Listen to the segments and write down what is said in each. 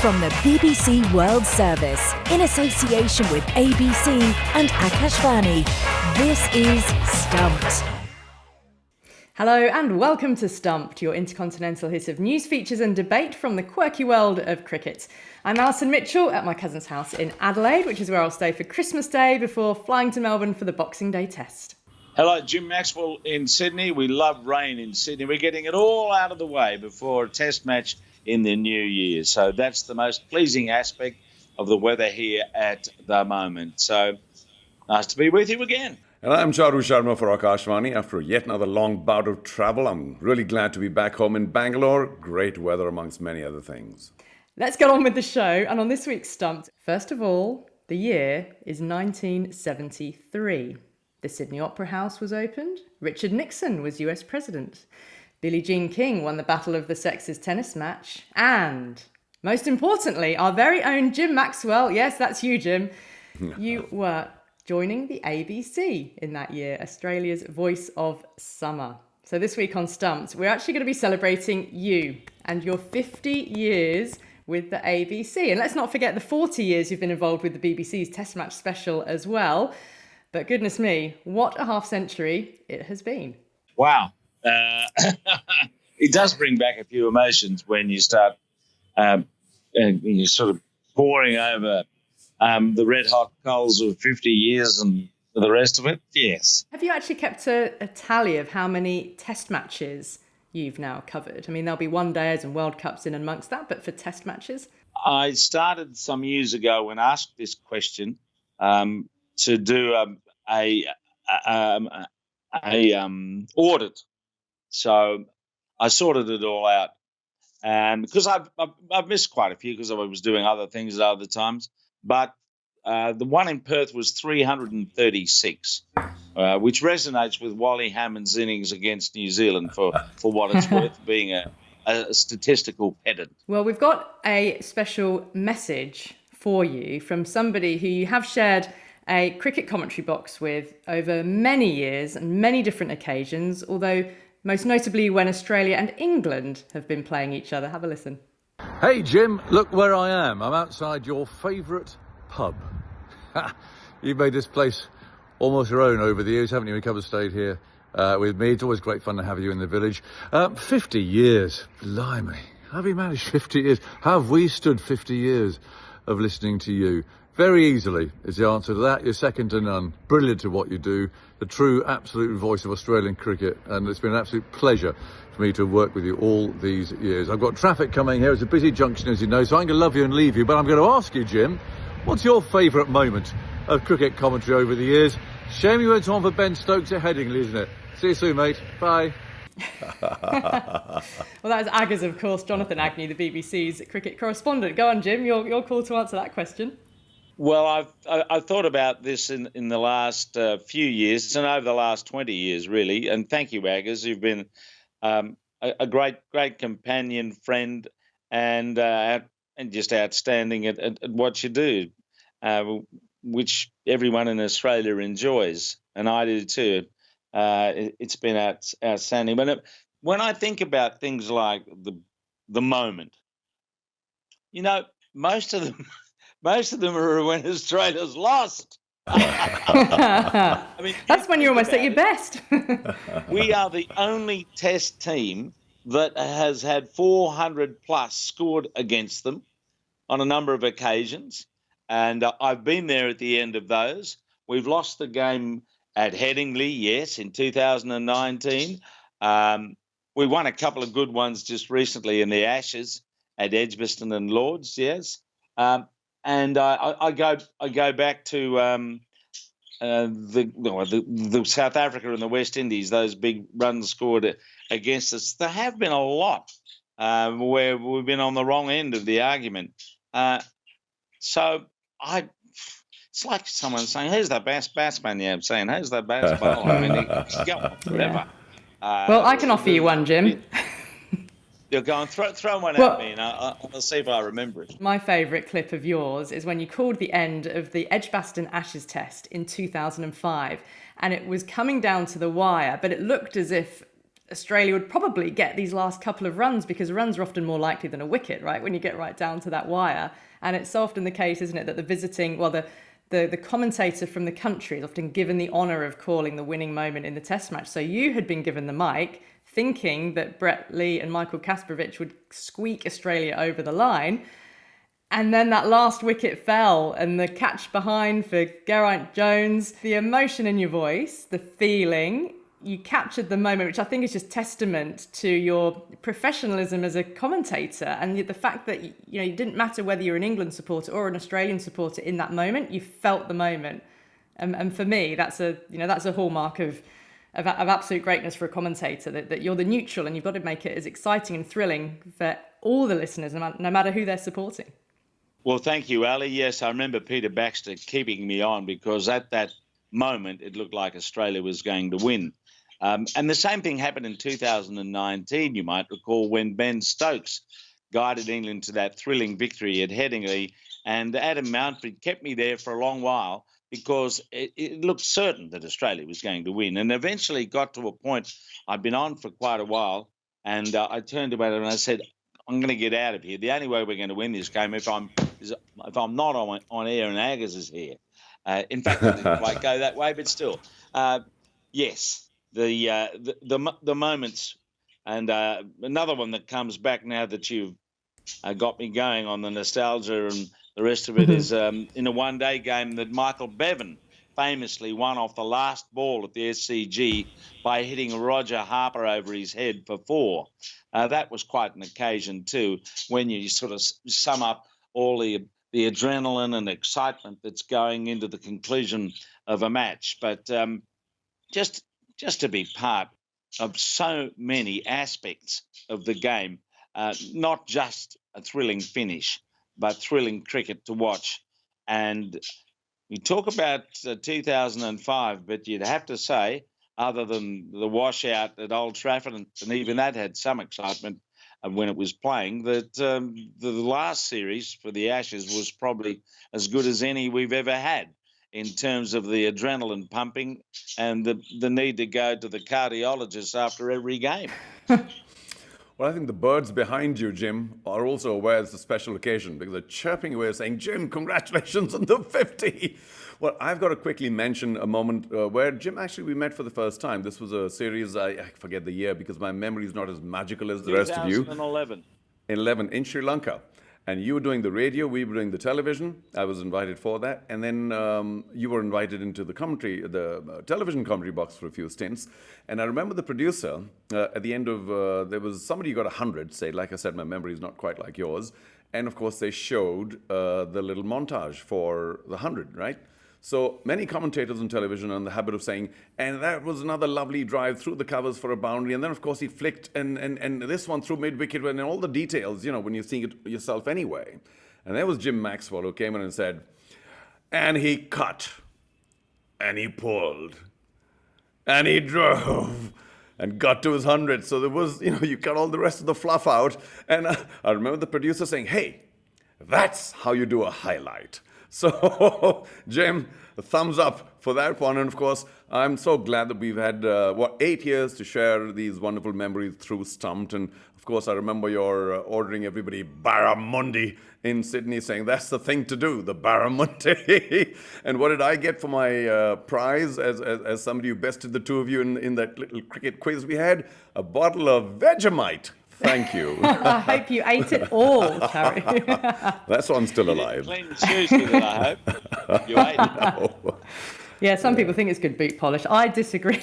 From the BBC World Service, in association with ABC and Akashvani, this is Stumped. Hello and welcome to Stumped, your intercontinental hit of news, features and debate from the quirky world of cricket. I'm Alison Mitchell at my cousin's house in Adelaide, which is where I'll stay for Christmas Day before flying to Melbourne for the Boxing Day test. Hello, Jim Maxwell in Sydney. We love rain in Sydney. We're getting it all out of the way before a test match in the new year. So that's the most pleasing aspect of the weather here at the moment. So nice to be with you again. And I'm Charu Sharma for Akashvani. After yet another long bout of travel, I'm really glad to be back home in Bangalore. Great weather amongst many other things. Let's get on with the show. And on this week's Stumped, first of all, the year is 1973. The Sydney Opera House was opened. Richard Nixon was US President. Billie Jean King won the Battle of the Sexes tennis match. And, most importantly, our very own Jim Maxwell, yes, that's you, Jim, you were joining the ABC in that year, Australia's Voice of Summer. So this week on Stumped, we're actually going to be celebrating you and your 50 years with the ABC. And let's not forget the 40 years you've been involved with the BBC's Test Match special as well. But goodness me, what a half century it has been. Wow. It does bring back a few emotions when you start you're sort of poring over the red hot coals of 50 years and the rest of it. Yes. Have you actually kept a tally of how many test matches you've now covered? I mean, there'll be one days and World Cups in amongst that, but for test matches? I started some years ago when asked this question to do audit. So I sorted it all out, and because I've missed quite a few because I was doing other things at other times. But the one in Perth was 336, which resonates with Wally Hammond's innings against New Zealand for what it's worth, being a statistical pedant. Well, we've got a special message for you from somebody who you have shared a cricket commentary box with over many years and many different occasions, although most notably when Australia and England have been playing each other. Have a listen. Hey Jim, look where I am. I'm outside your favourite pub. You've made this place almost your own over the years, haven't you? You come and stayed here with me. It's always great fun to have you in the village. 50 years, blimey. How have you managed 50 years? How have we stood 50 years of listening to you? Very easily is the answer to that. You're second to none. Brilliant at what you do. The true, absolute voice of Australian cricket. And it's been an absolute pleasure for me to work with you all these years. I've got traffic coming here. It's a busy junction, as you know, so I'm going to love you and leave you. But I'm going to ask you, Jim, what's your favourite moment of cricket commentary over the years? Shame you went on for Ben Stokes at Headingley, isn't it? See you soon, mate. Bye. Well, that was Aggers, of course, Jonathan Agnew, the BBC's cricket correspondent. Go on, Jim, your call to answer that question. Well, I've thought about this in the last few years and over the last 20 years, really. And thank you, Aggers. You've been a great companion, friend, and just outstanding at what you do, which everyone in Australia enjoys, and I do too. It's been outstanding. When I think about things like the moment, you know, most of them are when Australia's lost. I mean, that's when you're almost at your best. We are the only test team that has had 400 plus scored against them on a number of occasions. And I've been there at the end of those. We've lost the game at Headingley, yes, in 2019. We won a couple of good ones just recently in the Ashes at Edgbaston and Lords, yes. And I go back to the South Africa and the West Indies, those big runs scored against us. There have been a lot where we've been on the wrong end of the argument. It's like someone saying, "Who's the best batsman?" Yeah, I'm saying, "Who's the best bowler?" I mean, you go on forever. Well, I can offer you one, Jim. You're going, throw one at me and I'll see if I remember it. My favourite clip of yours is when you called the end of the Edgbaston Ashes test in 2005, and it was coming down to the wire, but it looked as if Australia would probably get these last couple of runs, because runs are often more likely than a wicket, right, when you get right down to that wire. And it's so often the case, isn't it, that the commentator from the country is often given the honour of calling the winning moment in the Test match. So you had been given the mic thinking that Brett Lee and Michael Kasperovich would squeak Australia over the line. And then that last wicket fell, and the catch behind for Geraint Jones, the emotion in your voice, the feeling, you captured the moment, which I think is just testament to your professionalism as a commentator, and the fact that it didn't matter whether you're an England supporter or an Australian supporter in that moment. You felt the moment, and for me, that's a hallmark of absolute greatness for a commentator. That you're the neutral, and you've got to make it as exciting and thrilling for all the listeners, no matter who they're supporting. Well, thank you, Ali. Yes, I remember Peter Baxter keeping me on, because at that moment it looked like Australia was going to win. And the same thing happened in 2019, you might recall, when Ben Stokes guided England to that thrilling victory at Headingley, and Adam Mountford kept me there for a long while, because it looked certain that Australia was going to win, and eventually got to a point. I'd been on for quite a while, and I turned to Adam and I said, I'm going to get out of here. The only way we're going to win this game if I'm not on air and Aggers is here. In fact, it didn't quite go that way, but still, yes. The moments, and another one that comes back now that you've got me going on the nostalgia and the rest of it is in a one-day game that Michael Bevan famously won off the last ball at the SCG by hitting Roger Harper over his head for 4. That was quite an occasion too, when you sort of sum up all the adrenaline and excitement that's going into the conclusion of a match. But just to be part of so many aspects of the game, not just a thrilling finish, but thrilling cricket to watch. And we talk about 2005, but you'd have to say, other than the washout at Old Trafford, and even that had some excitement when it was playing, that the last series for the Ashes was probably as good as any we've ever had, in terms of the adrenaline pumping and the need to go to the cardiologist after every game. Well, I think the birds behind you, Jim, are also aware it's a special occasion, because they're chirping away saying, Jim, congratulations on the 50. Well, I've got to quickly mention a moment where, Jim, actually we met for the first time. This was a series, I forget the year because my memory is not as magical as the rest of you. 2011 in Sri Lanka. And you were doing the radio, we were doing the television. I was invited for that. And then you were invited into the commentary, the television commentary box for a few stints. And I remember the producer, at the end of, there was somebody who got 100, say, like I said, my memory is not quite like yours. And of course, they showed the little montage for the 100, right? So many commentators on television are in the habit of saying, and that was another lovely drive through the covers for a boundary. And then, of course, he flicked and this one through mid-wicket, and all the details, when you're seeing it yourself anyway. And there was Jim Maxwell who came in and said, and he cut, and he pulled, and he drove, and got to his 100. So there was, you cut all the rest of the fluff out. And I remember the producer saying, hey, that's how you do a highlight. So, Jim, a thumbs up for that one. And of course, I'm so glad that we've had, 8 years to share these wonderful memories through Stumped. And of course, I remember your ordering everybody Barramundi in Sydney, saying that's the thing to do, the Barramundi. And what did I get for my prize as somebody who bested the two of you in that little cricket quiz we had? A bottle of Vegemite. Thank you. I hope you ate it all, Terry. That's why I'm still alive. Clean shoes with it, I hope. You ate it. Yeah, some people think it's good boot polish. I disagree.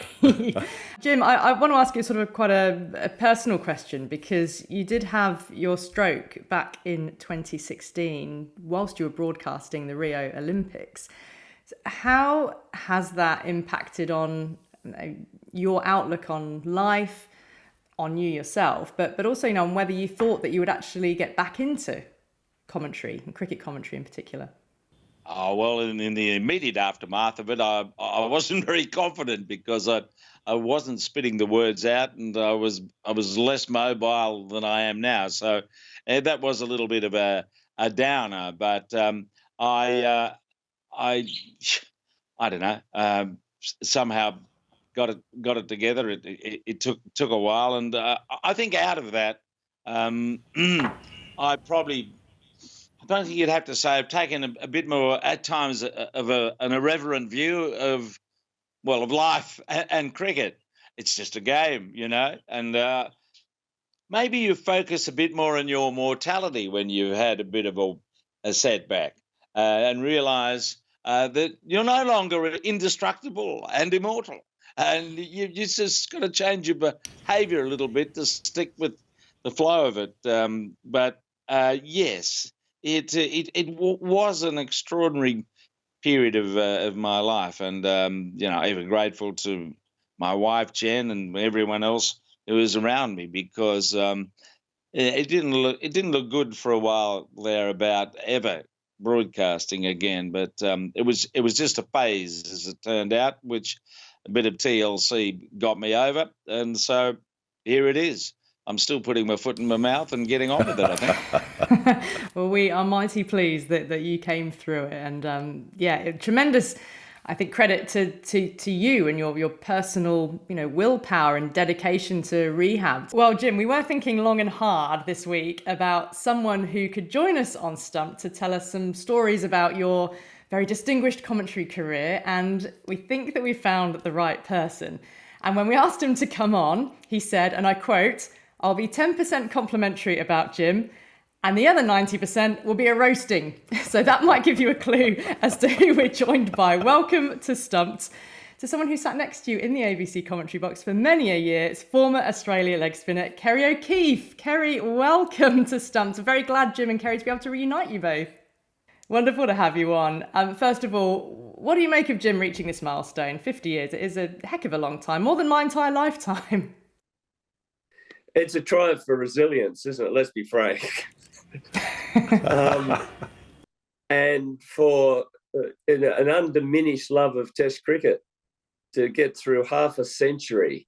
Jim, I want to ask you sort of quite a personal question, because you did have your stroke back in 2016 whilst you were broadcasting the Rio Olympics. How has that impacted on your outlook on life, on you yourself, but also, on whether you thought that you would actually get back into commentary, and cricket commentary in particular? Oh, well, in the immediate aftermath of it, I wasn't very confident, because I wasn't spitting the words out, and I was less mobile than I am now. So that was a little bit of a downer. But I don't know. Somehow got it together. It took a while, and I think out of that, I don't think you'd have to say I've taken a bit more at times of an irreverent view of life and cricket. It's just a game, and maybe you focus a bit more on your mortality when you've had a bit of a setback, and realise that you're no longer indestructible and immortal, and you just got to change your behaviour a little bit to stick with the flow of it. But yes, it was an extraordinary period of my life, and even grateful to my wife Jen and everyone else who was around me, because it didn't look good for a while there about ever broadcasting again. But it was just a phase, as it turned out, which a bit of TLC got me over, and so here it is. I'm still putting my foot in my mouth and getting on with it, I think. Well, we are mighty pleased that you came through it, and tremendous, I think, credit to you and your personal, willpower and dedication to rehab. Well, Jim, we were thinking long and hard this week about someone who could join us on Stump to tell us some stories about your very distinguished commentary career, and we think that we found the right person. And when we asked him to come on, he said, and I quote, "I'll be 10% complimentary about Jim, and the other 90% will be a roasting." So that might give you a clue as to who we're joined by. Welcome to Stumped, to someone who sat next to you in the ABC commentary box for many a year. It's former Australia leg spinner Kerry O'Keefe. Kerry, welcome to Stumped. I'm very glad, Jim and Kerry, to be able to reunite you both. Wonderful to have you on. First of all, what do you make of Jim reaching this milestone? 50 years, it is a heck of a long time, more than my entire lifetime. It's a triumph for resilience, isn't it? Let's be frank. And for an undiminished love of Test cricket to get through half a century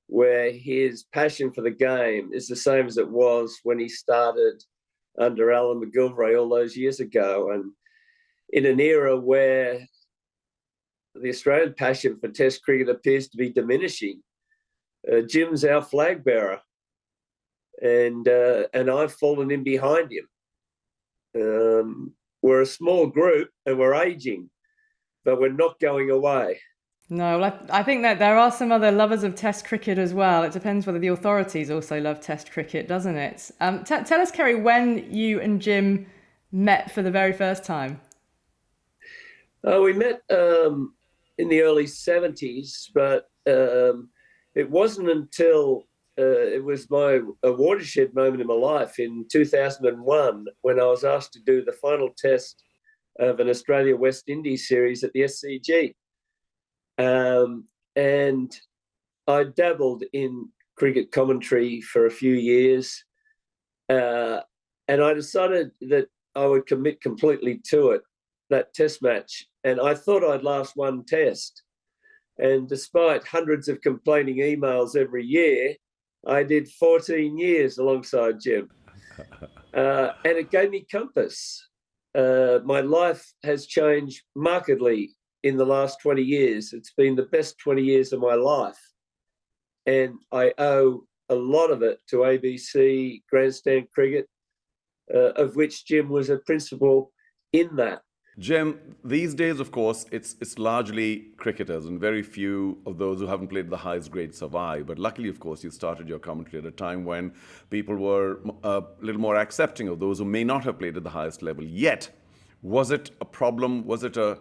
where his passion for the game is the same as it was when he started under Alan McGilvray all those years ago, and in an era where the Australian passion for Test cricket appears to be diminishing. Jim's our flag bearer, and I've fallen in behind him. We're a small group and we're ageing, but we're not going away. No, well, I think that there are some other lovers of Test cricket as well. It depends whether the authorities also love Test cricket, doesn't it? Tell us, Kerry, when you and Jim met for the very first time. We met in the early 70s, but it wasn't until it was a watershed moment in my life in 2001 when I was asked to do the final test of an Australia-West Indies series at the SCG. And I dabbled in cricket commentary for a few years, and I decided that I would commit completely to it, that test match. And I thought I'd last one test. And despite hundreds of complaining emails every year, I did 14 years alongside Jim. And it gave me compass. My life has changed markedly in the last 20 years. It's been the best 20 years of my life. And I owe a lot of it to ABC, Grandstand Cricket, of which Jim was a principal in that. Jim, these days, of course, it's largely cricketers, and very few of those who haven't played the highest grade survive. But luckily, of course, you started your commentary at a time when people were a little more accepting of those who may not have played at the highest level yet. Was it a problem? Was it a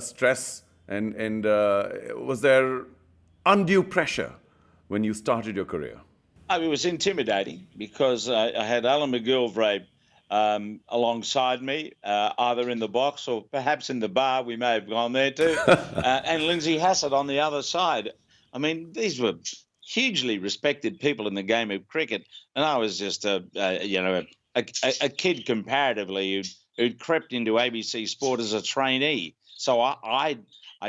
stress? And was there undue pressure when you started your career? It was intimidating because I had Alan McGilvray alongside me, either in the box or perhaps in the bar. We may have gone there too, and Lindsay Hassett on the other side. I mean, these were hugely respected people in the game of cricket, and I was just a kid comparatively who'd crept into ABC Sport as a trainee. So I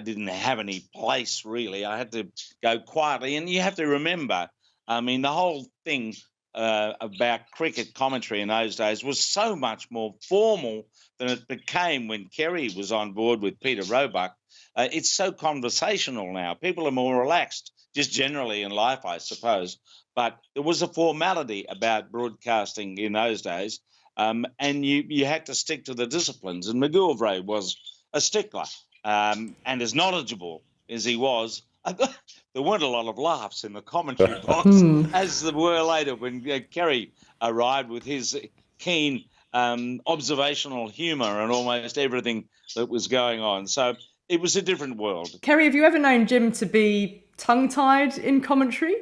didn't have any place really. I had to go quietly, and you have to remember, I mean, the whole thing about cricket commentary in those days was so much more formal than it became when Kerry was on board with Peter Roebuck. It's so conversational now. People are more relaxed, just generally in life, I suppose. But there was a formality about broadcasting in those days, and you had to stick to the disciplines. And McGillivray was a stickler, and as knowledgeable as he was, there weren't a lot of laughs in the commentary box, as there were later when Kerry arrived with his keen observational humour and almost everything that was going on. So it was a different world. Kerry, have you ever known Jim to be tongue-tied in commentary?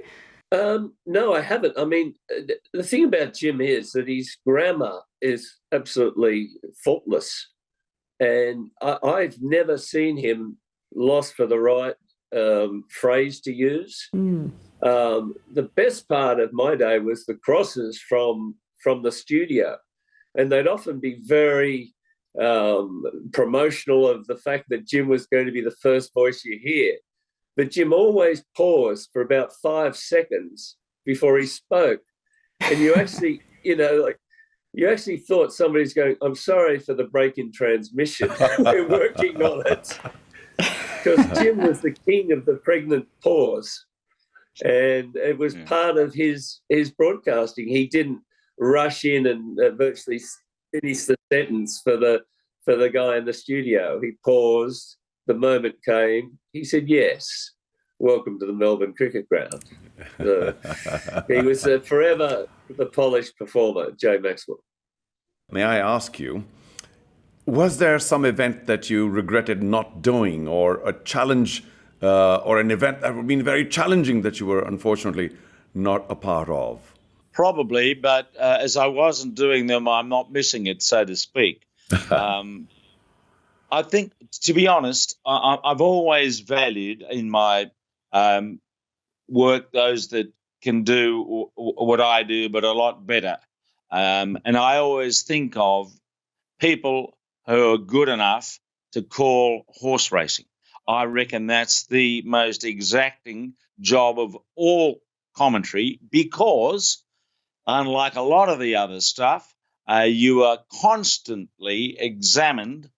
No, I haven't. I mean, the thing about Jim is that his grammar is absolutely faultless. And I've never seen him lost for the right phrase to use. The best part of my day was the crosses from the studio. And they'd often be very promotional of the fact that Jim was going to be the first voice you hear. But Jim always paused for about 5 seconds before he spoke. And you actually, you actually thought somebody's going, I'm sorry for the break in transmission. We're working on it. Because Jim was the king of the pregnant pause. And it was part of his broadcasting. He didn't rush in and virtually finish the sentence for the guy in the studio. He paused. The moment came. He said, yes, welcome to the Melbourne Cricket Ground. He was forever the polished performer, Jay Maxwell. May I ask you, was there some event that you regretted not doing, or a challenge or an event that would have been very challenging that you were unfortunately not a part of? Probably, but as I wasn't doing them, I'm not missing it, so to speak. I think, to be honest, I've always valued in my work those that can do what I do, but a lot better. And I always think of people who are good enough to call horse racing. I reckon that's the most exacting job of all commentary, because unlike a lot of the other stuff, you are constantly examined,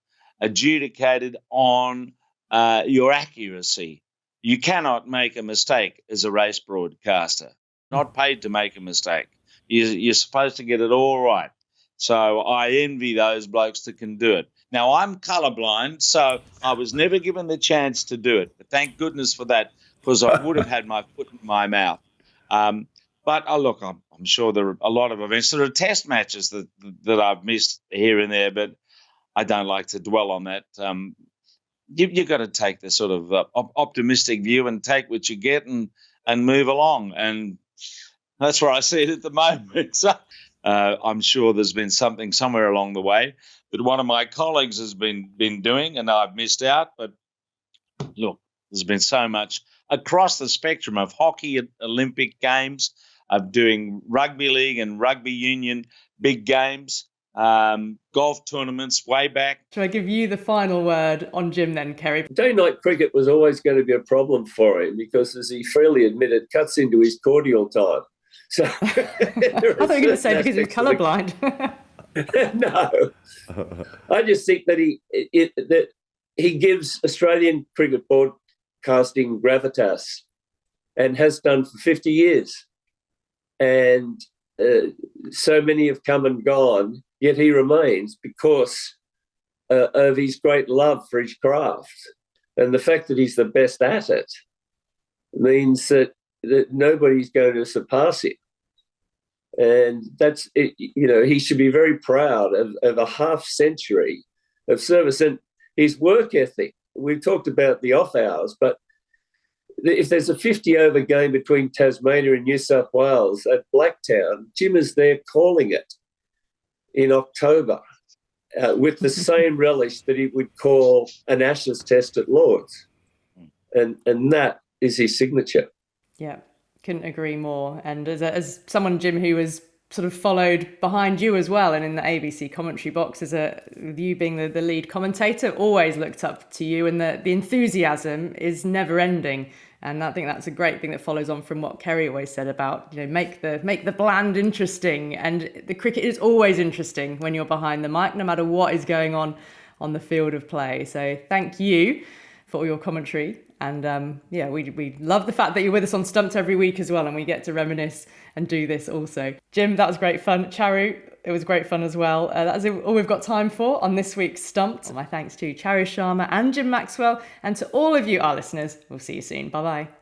adjudicated on your accuracy. You cannot make a mistake as a race broadcaster. Not paid to make a mistake. You're supposed to get it all right. So I envy those blokes that can do it. Now, I'm colourblind, so I was never given the chance to do it. But thank goodness for that, because I would have had my foot in my mouth. But look, I'm sure there are a lot of events. There are test matches that I've missed here and there, but I don't like to dwell on that. You've got to take the sort of optimistic view and take what you get and move along. And that's where I see it at the moment. So, I'm sure there's been something somewhere along the way that one of my colleagues has been doing and I've missed out. But look, there's been so much across the spectrum of hockey at Olympic Games, of doing rugby league and rugby union big games, golf tournaments way back. Shall I give you the final word on Jim then, Kerry? Day-night cricket was always going to be a problem for him because, as he freely admitted, cuts into his cordial time. So I thought you were going to say because he's colourblind. No, I just think that he gives Australian cricket broadcasting gravitas, and has done for 50 years. And so many have come and gone, yet he remains because of his great love for his craft. And the fact that he's the best at it means that nobody's going to surpass him. And that's it, he should be very proud of a half century of service and his work ethic. We've talked about the off hours, but if there's a 50-over game between Tasmania and New South Wales at Blacktown, Jim is there calling it in October with the same relish that he would call an Ashes test at Lord's. And that is his signature. Yeah, couldn't agree more. And as someone, Jim, who was sort of followed behind you as well and in the ABC commentary box, with you being the lead commentator, always looked up to you, and the enthusiasm is never ending. And I think that's a great thing that follows on from what Kerry always said about, make the bland interesting. And the cricket is always interesting when you're behind the mic, no matter what is going on the field of play. So thank you for all your commentary. And we love the fact that you're with us on Stumped every week as well, and we get to reminisce and do this also. Jim, that was great fun. Charu, it was great fun as well. That's all we've got time for on this week's Stumped. My thanks to Charu Sharma and Jim Maxwell, and to all of you, our listeners. We'll see you soon. Bye-bye.